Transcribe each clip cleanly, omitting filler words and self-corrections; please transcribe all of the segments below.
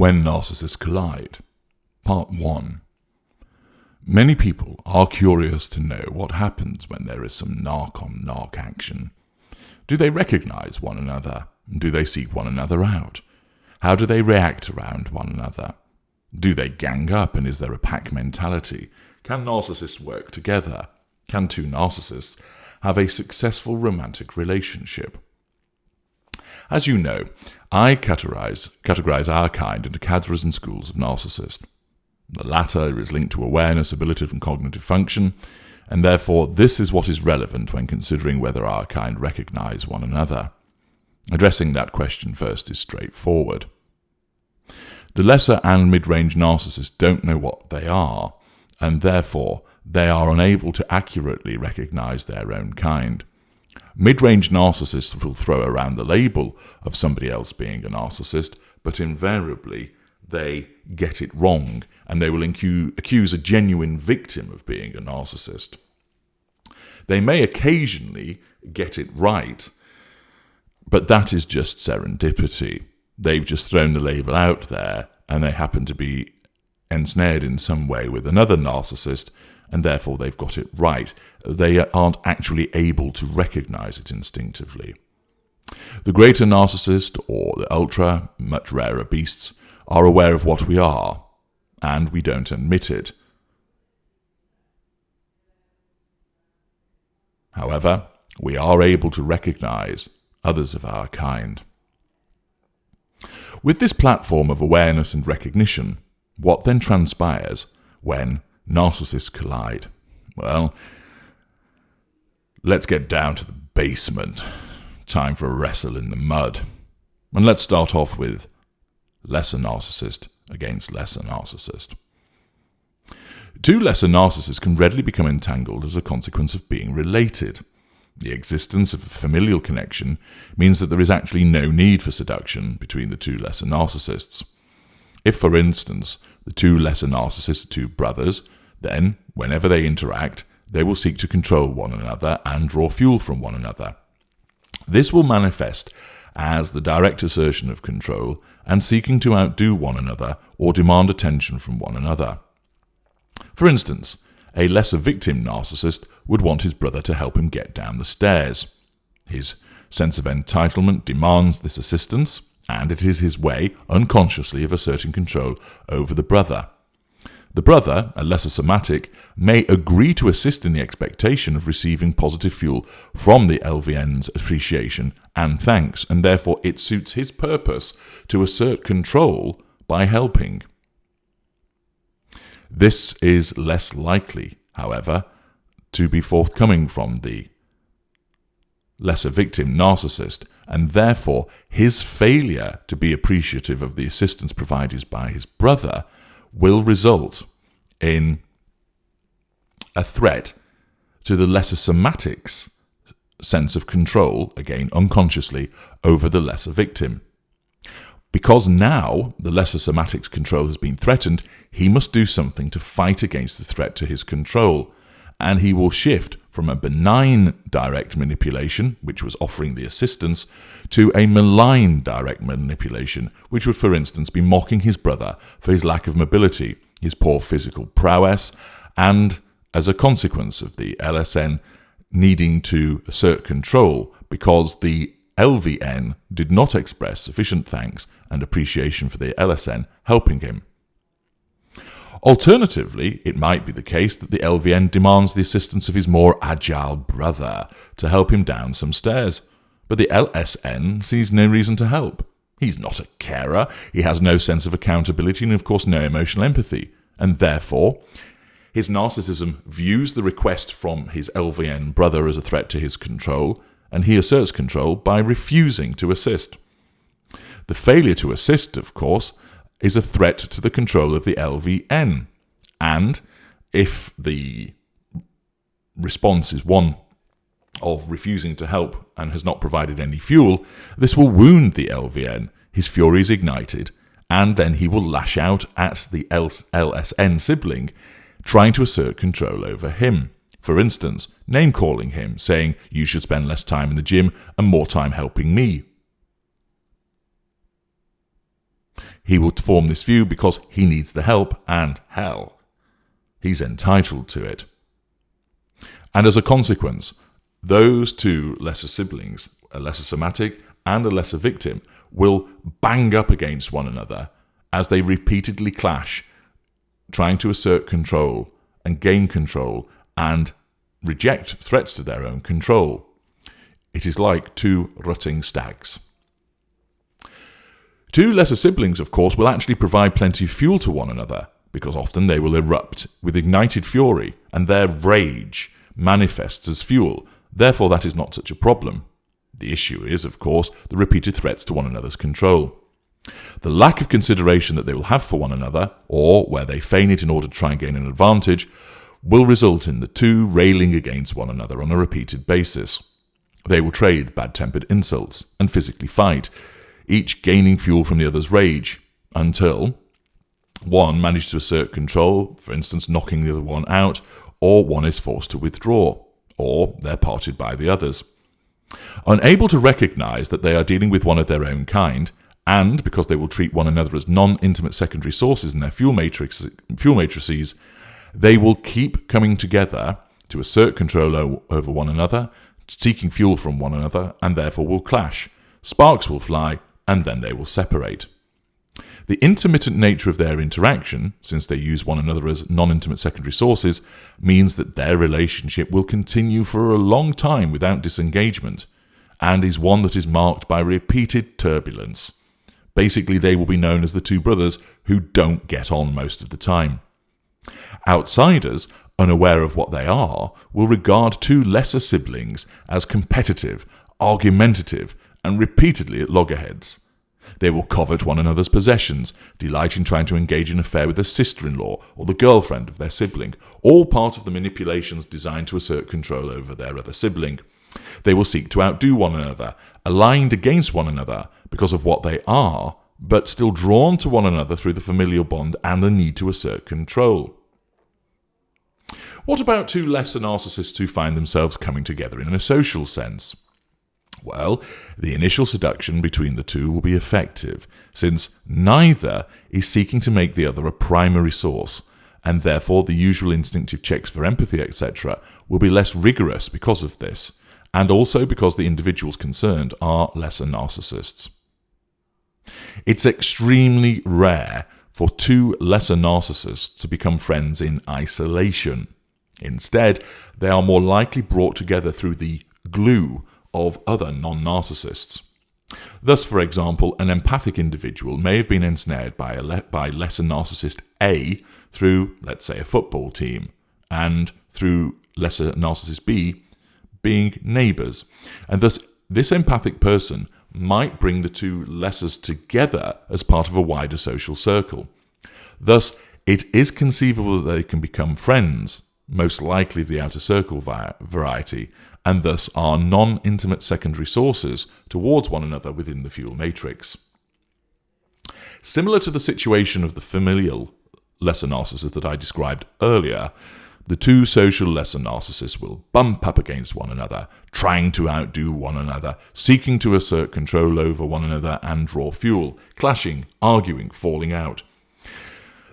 When Narcissists Collide. Part 1. Many people are curious to know what happens when there is some narc-on-narc action. Do they recognize one another? Do they seek one another out? How do they react around one another? Do they gang up, and is there a pack mentality? Can narcissists work together? Can two narcissists have a successful romantic relationship? As you know, I categorize our kind into cadres and schools of narcissist. The latter is linked to awareness, ability, and cognitive function, and therefore this is what is relevant when considering whether our kind recognize one another. Addressing that question first is straightforward. The lesser and mid-range narcissists don't know what they are, and therefore they are unable to accurately recognize their own kind. Mid-range narcissists will throw around the label of somebody else being a narcissist, but invariably they get it wrong, and they will accuse a genuine victim of being a narcissist. They may occasionally get it right, but that is just serendipity. They've just thrown the label out there, and they happen to be ensnared in some way with another narcissist, and therefore they've got it right. They aren't actually able to recognize it instinctively. The greater narcissist, or the ultra, much rarer beasts, are aware of what we are, and we don't admit it. However, we are able to recognize others of our kind. With this platform of awareness and recognition, what then transpires when narcissists collide? Well, let's get down to the basement. Time for a wrestle in the mud. And let's start off with lesser narcissist against lesser narcissist. Two lesser narcissists can readily become entangled as a consequence of being related. The existence of a familial connection means that there is actually no need for seduction between the two lesser narcissists. If, for instance, the two lesser narcissists are two brothers, then, whenever they interact, they will seek to control one another and draw fuel from one another. This will manifest as the direct assertion of control and seeking to outdo one another or demand attention from one another. For instance, a lesser victim narcissist would want his brother to help him get down the stairs. His sense of entitlement demands this assistance, and it is his way, unconsciously, of asserting control over the brother. The brother, a lesser somatic, may agree to assist in the expectation of receiving positive fuel from the LVN's appreciation and thanks, and therefore it suits his purpose to assert control by helping. This is less likely, however, to be forthcoming from the lesser victim narcissist, and therefore his failure to be appreciative of the assistance provided by his brother will result in a threat to the lesser somatic's sense of control, again unconsciously, over the lesser victim. Because now the lesser somatic's control has been threatened, he must do something to fight against the threat to his control, and he will shift from a benign direct manipulation, which was offering the assistance, to a malign direct manipulation, which would, for instance, be mocking his brother for his lack of mobility, his poor physical prowess, and, as a consequence of the LSN needing to assert control because the LVN did not express sufficient thanks and appreciation for the LSN helping him. Alternatively, it might be the case that the LVN demands the assistance of his more agile brother to help him down some stairs, but the LSN sees no reason to help. He's not a carer, he has no sense of accountability, and of course no emotional empathy, and therefore his narcissism views the request from his LVN brother as a threat to his control, and he asserts control by refusing to assist. The failure to assist, of course, is a threat to the control of the LVN, and if the response is one of refusing to help and has not provided any fuel, this will wound the LVN, his fury is ignited, and then he will lash out at the LSN sibling, trying to assert control over him. For instance, name-calling him, saying, "You should spend less time in the gym and more time helping me." He will form this view because he needs the help, and hell, he's entitled to it. And as a consequence, those two lesser siblings, a lesser somatic and a lesser victim, will bang up against one another as they repeatedly clash, trying to assert control and gain control and reject threats to their own control. It is like two rutting stags. Two lesser siblings, of course, will actually provide plenty of fuel to one another, because often they will erupt with ignited fury, and their rage manifests as fuel. Therefore, that is not such a problem. The issue is, of course, the repeated threats to one another's control. The lack of consideration that they will have for one another, or where they feign it in order to try and gain an advantage, will result in the two railing against one another on a repeated basis. They will trade bad-tempered insults and physically fight, each gaining fuel from the other's rage, until one manages to assert control, for instance knocking the other one out, or one is forced to withdraw, or they're parted by the others. Unable to recognise that they are dealing with one of their own kind, and because they will treat one another as non-intimate secondary sources in their fuel matrices, they will keep coming together to assert control over one another, seeking fuel from one another, and therefore will clash. Sparks will fly, and then they will separate. The intermittent nature of their interaction, since they use one another as non-intimate secondary sources, means that their relationship will continue for a long time without disengagement, and is one that is marked by repeated turbulence. Basically, they will be known as the two brothers who don't get on most of the time. Outsiders, unaware of what they are, will regard two lesser siblings as competitive, argumentative, and repeatedly at loggerheads. They will covet one another's possessions, delight in trying to engage in an affair with the sister-in-law or the girlfriend of their sibling, all part of the manipulations designed to assert control over their other sibling. They will seek to outdo one another, aligned against one another because of what they are, but still drawn to one another through the familial bond and the need to assert control. What about two lesser narcissists who find themselves coming together in a social sense? Well, the initial seduction between the two will be effective, since neither is seeking to make the other a primary source, and therefore the usual instinctive checks for empathy, etc., will be less rigorous because of this, and also because the individuals concerned are lesser narcissists. It's extremely rare for two lesser narcissists to become friends in isolation. Instead, they are more likely brought together through the glue of other non-narcissists. Thus, for example, an empathic individual may have been ensnared by lesser narcissist A through, let's say, a football team, and through lesser narcissist B being neighbours. And thus, this empathic person might bring the two lessers together as part of a wider social circle. Thus, it is conceivable that they can become friends, most likely of the outer circle variety, and thus are non-intimate secondary sources towards one another within the fuel matrix. Similar to the situation of the familial lesser narcissist that I described earlier, the two social lesser narcissists will bump up against one another, trying to outdo one another, seeking to assert control over one another and draw fuel, clashing, arguing, falling out.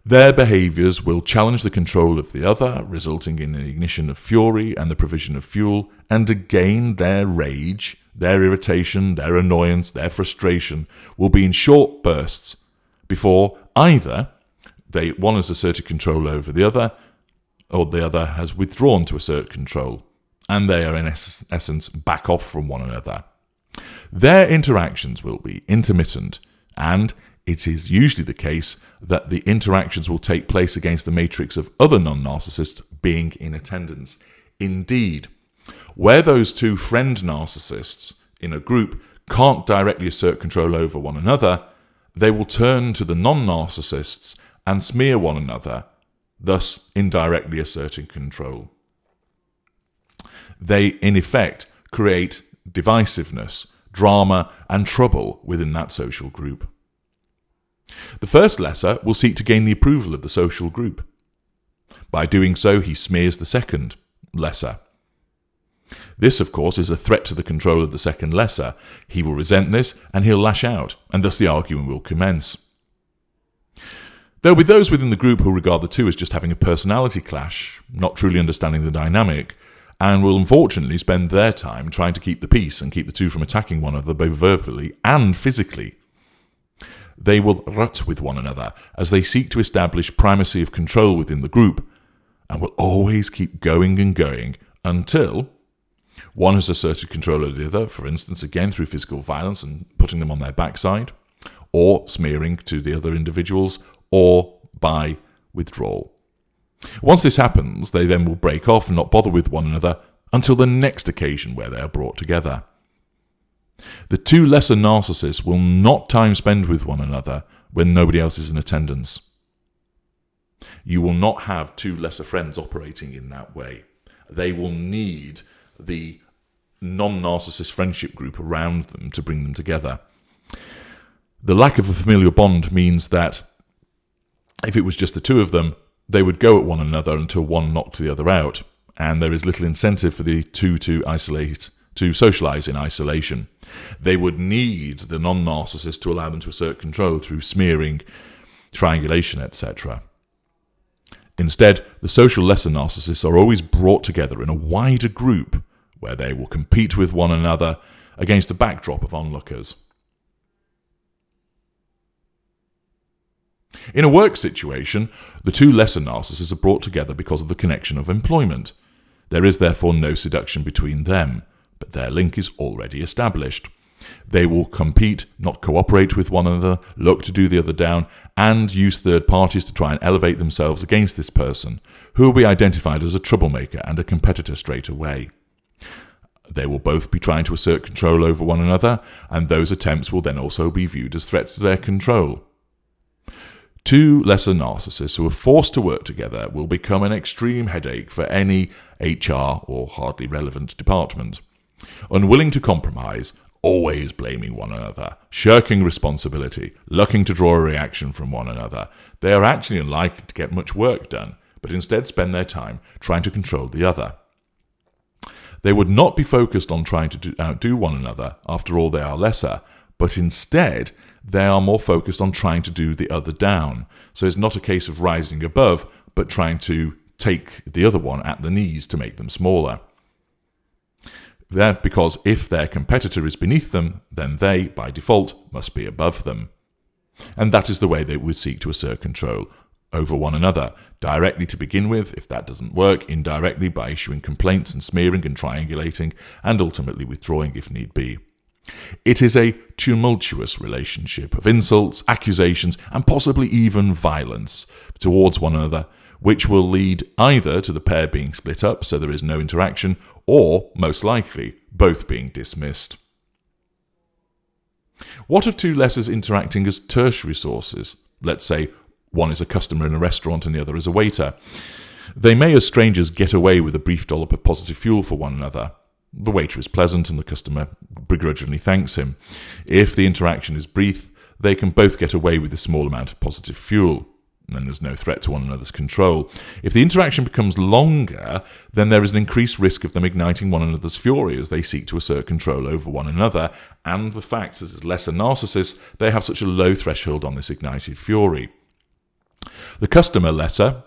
Their behaviours will challenge the control of the other, resulting in an ignition of fury and the provision of fuel, and again their rage, their irritation, their annoyance, their frustration will be in short bursts before either one has asserted control over the other, or the other has withdrawn to assert control, and they are in essence back off from one another. Their interactions will be intermittent, and it is usually the case that the interactions will take place against the matrix of other non-narcissists being in attendance. Indeed, where those two friend narcissists in a group can't directly assert control over one another, they will turn to the non-narcissists and smear one another, thus indirectly asserting control. They, in effect, create divisiveness, drama, and trouble within that social group. The first lesser will seek to gain the approval of the social group. By doing so, he smears the second lesser. This, of course, is a threat to the control of the second lesser. He will resent this, and he'll lash out, and thus the argument will commence. There will be those within the group who regard the two as just having a personality clash, not truly understanding the dynamic, and will unfortunately spend their time trying to keep the peace and keep the two from attacking one another both verbally and physically. They will rut with one another as they seek to establish primacy of control within the group, and will always keep going and going until one has asserted control over the other, for instance, again through physical violence and putting them on their backside, or smearing to the other individuals, or by withdrawal. Once this happens, they then will break off and not bother with one another until the next occasion where they are brought together. The two lesser narcissists will not time spend with one another when nobody else is in attendance. You will not have two lesser friends operating in that way. They will need the non-narcissist friendship group around them to bring them together. The lack of a familial bond means that if it was just the two of them, they would go at one another until one knocked the other out, and there is little incentive for the two to socialize in isolation. They would need the non-narcissist to allow them to assert control through smearing, triangulation, etc. Instead, the social lesser narcissists are always brought together in a wider group where they will compete with one another against a backdrop of onlookers. In a work situation, the two lesser narcissists are brought together because of the connection of employment. There is therefore no seduction between them, but their link is already established. They will compete, not cooperate with one another, look to do the other down, and use third parties to try and elevate themselves against this person, who will be identified as a troublemaker and a competitor straight away. They will both be trying to assert control over one another, and those attempts will then also be viewed as threats to their control. Two lesser narcissists who are forced to work together will become an extreme headache for any HR or hardly relevant department. Unwilling to compromise, always blaming one another, shirking responsibility, looking to draw a reaction from one another, they are actually unlikely to get much work done, but instead spend their time trying to control the other. They would not be focused on trying to outdo one another, after all they are lesser, but instead they are more focused on trying to do the other down. So it's not a case of rising above, but trying to take the other one at the knees to make them smaller. Because if their competitor is beneath them, then they, by default, must be above them. And that is the way they would seek to assert control over one another, directly to begin with, if that doesn't work, indirectly by issuing complaints and smearing and triangulating, and ultimately withdrawing if need be. It is a tumultuous relationship of insults, accusations, and possibly even violence towards one another, which will lead either to the pair being split up so there is no interaction, or, most likely, both being dismissed. What of two lessers interacting as tertiary sources? Let's say one is a customer in a restaurant and the other is a waiter. They may, as strangers, get away with a brief dollop of positive fuel for one another. The waiter is pleasant and the customer begrudgingly thanks him. If the interaction is brief, they can both get away with a small amount of positive fuel, and there's no threat to one another's control. If the interaction becomes longer, then there is an increased risk of them igniting one another's fury as they seek to assert control over one another, and the fact that as lesser narcissists, they have such a low threshold on this ignited fury. The customer lesser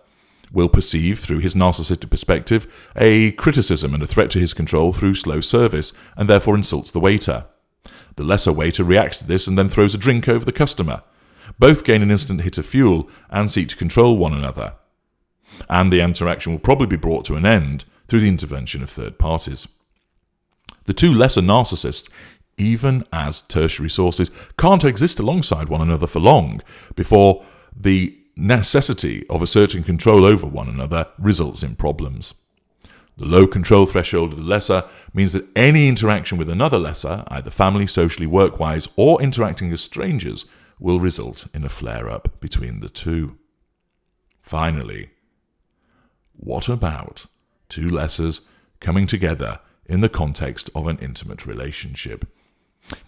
will perceive, through his narcissistic perspective, a criticism and a threat to his control through slow service, and therefore insults the waiter. The lesser waiter reacts to this and then throws a drink over the customer. Both gain an instant hit of fuel and seek to control one another. And the interaction will probably be brought to an end through the intervention of third parties. The two lesser narcissists, even as tertiary sources, can't exist alongside one another for long before the necessity of asserting control over one another results in problems. The low control threshold of the lesser means that any interaction with another lesser, either family, socially, work-wise, or interacting as strangers, will result in a flare-up between the two. Finally, what about two lessers coming together in the context of an intimate relationship?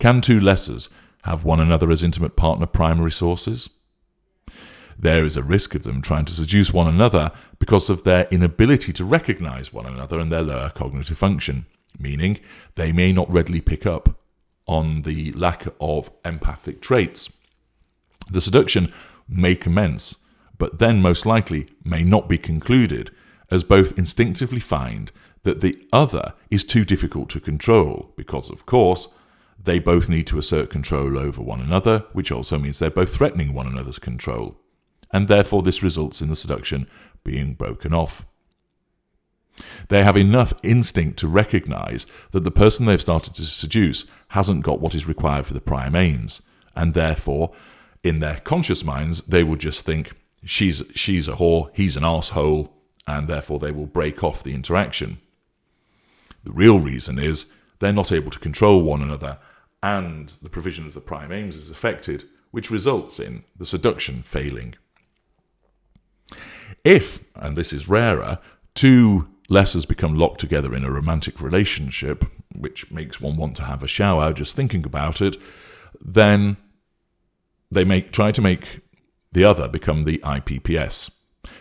Can two lessers have one another as intimate partner primary sources? There is a risk of them trying to seduce one another because of their inability to recognize one another and their lower cognitive function, meaning they may not readily pick up on the lack of empathic traits. The seduction may commence, but then most likely may not be concluded, as both instinctively find that the other is too difficult to control, because, of course, they both need to assert control over one another, which also means they're both threatening one another's control, and therefore this results in the seduction being broken off. They have enough instinct to recognize that the person they've started to seduce hasn't got what is required for the prime aims, and therefore, in their conscious minds, they will just think, she's a whore, he's an arsehole, and therefore they will break off the interaction. The real reason is they're not able to control one another, and the provision of the prime aims is affected, which results in the seduction failing. If, and this is rarer, two lessers become locked together in a romantic relationship, which makes one want to have a shower just thinking about it, then they try to make the other become the IPPS.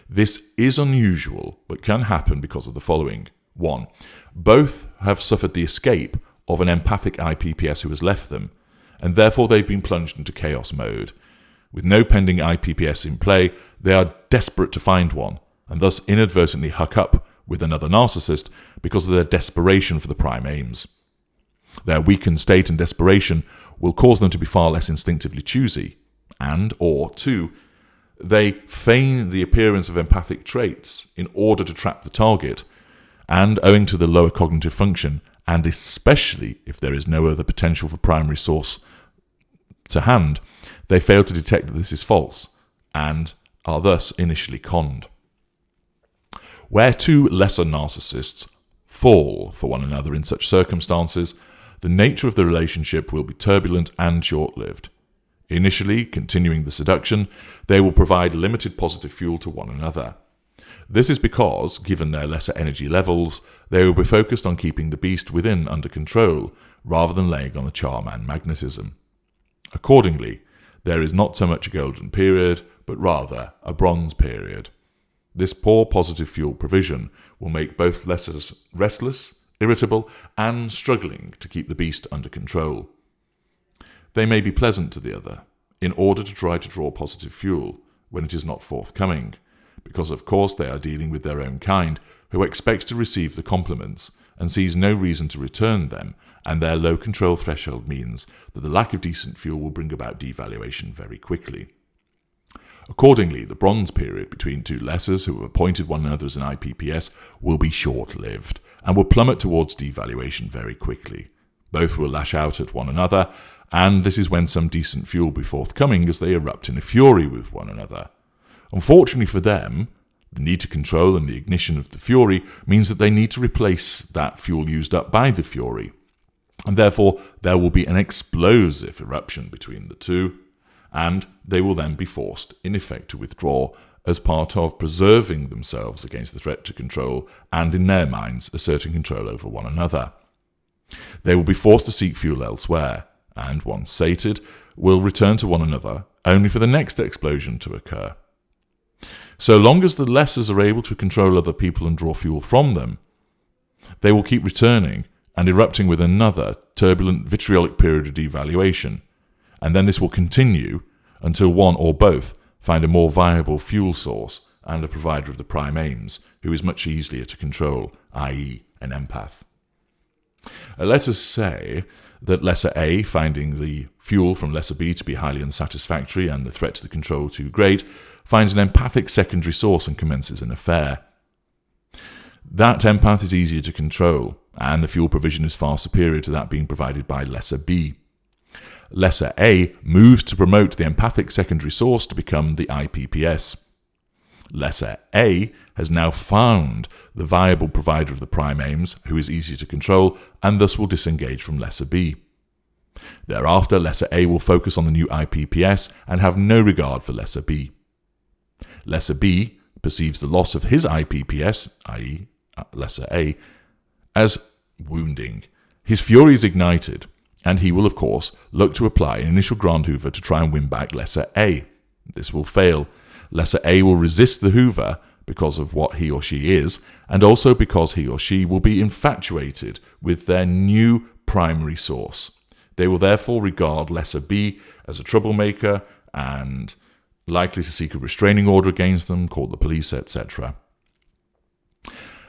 This is unusual, but can happen because of the following. 1. Both have suffered the escape of an empathic IPPS who has left them, and therefore they've been plunged into chaos mode. With no pending IPPS in play, they are desperate to find one, and thus inadvertently hook up with another narcissist because of their desperation for the prime aims. Their weakened state and desperation will cause them to be far less instinctively choosy, or 2, they feign the appearance of empathic traits in order to trap the target, and owing to the lower cognitive function, and especially if there is no other potential for primary source to hand, they fail to detect that this is false, and are thus initially conned. Where two lesser narcissists fall for one another in such circumstances, the nature of the relationship will be turbulent and short-lived. Initially, continuing the seduction, they will provide limited positive fuel to one another. This is because, given their lesser energy levels, they will be focused on keeping the beast within under control, rather than laying on the charm and magnetism. Accordingly, there is not so much a golden period, but rather a bronze period. This poor positive fuel provision will make both lessers restless, irritable, and struggling to keep the beast under control. They may be pleasant to the other, in order to try to draw positive fuel when it is not forthcoming, because of course they are dealing with their own kind, who expects to receive the compliments and sees no reason to return them, and their low control threshold means that the lack of decent fuel will bring about devaluation very quickly. Accordingly, the bronze period between two lessers who have appointed one another as an IPPS will be short-lived, and will plummet towards devaluation very quickly. Both will lash out at one another, and this is when some decent fuel will be forthcoming as they erupt in a fury with one another. Unfortunately for them, the need to control and the ignition of the fury means that they need to replace that fuel used up by the fury, and therefore there will be an explosive eruption between the two, and they will then be forced, in effect, to withdraw as part of preserving themselves against the threat to control and, in their minds, asserting control over one another. They will be forced to seek fuel elsewhere, and, once sated, will return to one another, only for the next explosion to occur. So long as the lessers are able to control other people and draw fuel from them, they will keep returning and erupting with another turbulent, vitriolic period of devaluation, and then this will continue until one or both find a more viable fuel source and a provider of the prime aims, who is much easier to control, i.e. an empath. Let us say that lesser A, finding the fuel from lesser B to be highly unsatisfactory and the threat to the control too great, finds an empathic secondary source and commences an affair. That empath is easier to control, and the fuel provision is far superior to that being provided by lesser B. Lesser A moves to promote the empathic secondary source to become the IPPS. Lesser A has now found the viable provider of the prime aims, who is easier to control, and thus will disengage from lesser B. Thereafter, lesser A will focus on the new IPPS and have no regard for lesser B. Lesser B perceives the loss of his IPPS, i.e. lesser A, as wounding. His fury is ignited, and he will, of course, look to apply an initial Grand Hoover to try and win back lesser A. This will fail. Lesser A will resist the Hoover because of what he or she is, and also because he or she will be infatuated with their new primary source. They will therefore regard lesser B as a troublemaker and likely to seek a restraining order against them, call the police, etc.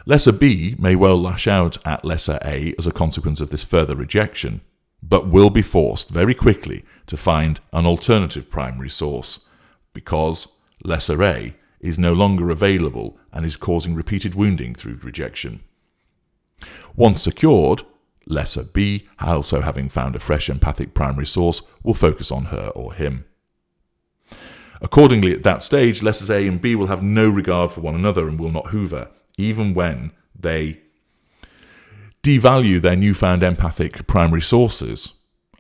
Lesser B may well lash out at Lesser A as a consequence of this further rejection, but will be forced very quickly to find an alternative primary source, because Lesser A is no longer available and is causing repeated wounding through rejection. Once secured, Lesser B, also having found a fresh empathic primary source, will focus on her or him. Accordingly, at that stage, Lessers A and B will have no regard for one another and will not hoover, even when they devalue their newfound empathic primary sources,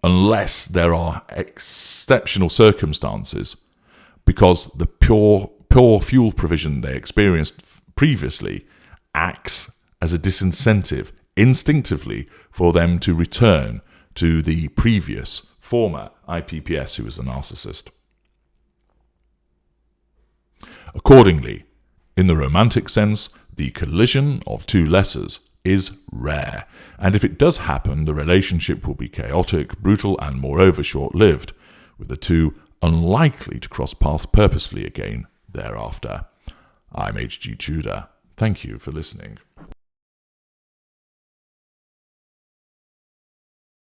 unless there are exceptional circumstances, because the pure fuel provision they experienced previously acts as a disincentive instinctively for them to return to the previous former IPPS who was a narcissist. Accordingly, in the romantic sense, the collision of two lessers is rare, and if it does happen, the relationship will be chaotic, brutal, and moreover short-lived, with the two unlikely to cross paths purposefully again thereafter. I'm H.G. Tudor. Thank you for listening.